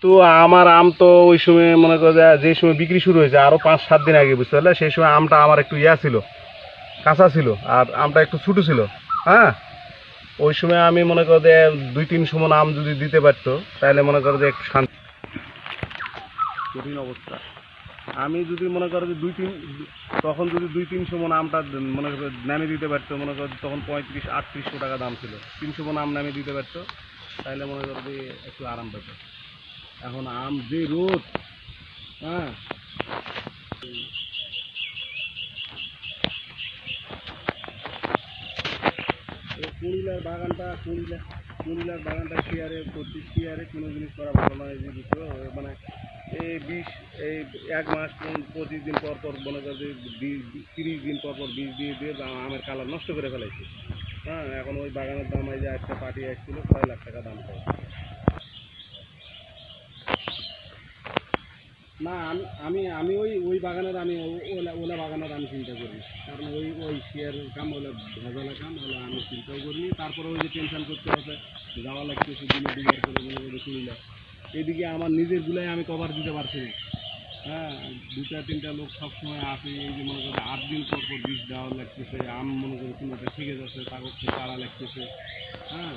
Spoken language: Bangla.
তো আমার আম তো ওই সময় মনে করো যে সময় বিক্রি শুরু হয়েছে আরও 5-7 দিন আগে, বুঝতে পারলে? সেই সময় আমটা আমার একটু ছিল, কাঁচা ছিল, আর আমটা একটু ছোটো ছিল। হ্যাঁ, ওই সময় আমি মনে করো যে 2-3 মণ আম যদি দিতে পারতো তাহলে মনে করো যে একটু শান্তি। কঠিন অবস্থা। আমি যদি মনে করো যে তখন যদি 2-3 মণ আমটা মনে করো নামে দিতে পারতো, মনে করো তখন 3500-3800 টাকা দাম ছিল, 300 মণ আম নামে দিতে পারতো তাহলে মনে করো যে একটু আরাম পেত। এখন আম যে রোদ, হ্যাঁ, কুড়িলার বাগানটা কুড়িলার বাগানটা শেয়ারে কোনো জিনিস করা ভালো নয়, যে বুঝছো মানে এই 1 মাস 25 দিন পর পর মনে করো যে 30 দিন পর পর বীজ দিয়ে দিয়ে আমের কালার নষ্ট করে ফেলাইছে। হ্যাঁ, এখন ওই বাগানের দাম, এই যে একটা পার্টি আসছিল 6 লাখ টাকা দাম পায়। না, আমি আমি ওই ওই বাগানের আমি ওলা ওলা বাগানের আমি চিন্তা করি, কারণ ওই শেয়ার কাম ওলা ভেজালা কাম ওলা আমি চিন্তাও করিনি। তারপরে ওই যে টেনশন করতে হবে, যাওয়া লাগতেছে দিনে দুবার করে মনে করে শুনিলা, এইদিকে আমার নিজের গুলাই আমি কভার দিতে পারছি না। হ্যাঁ, 2-3টা লোক সবসময় আসে, এই যে মনে করে 8 দিন পর পর বীজ দেওয়া লাগতেছে, আম মনে করে কোনোটা ঠিক যাচ্ছে, কাগজ তারা লাগতেছে। হ্যাঁ,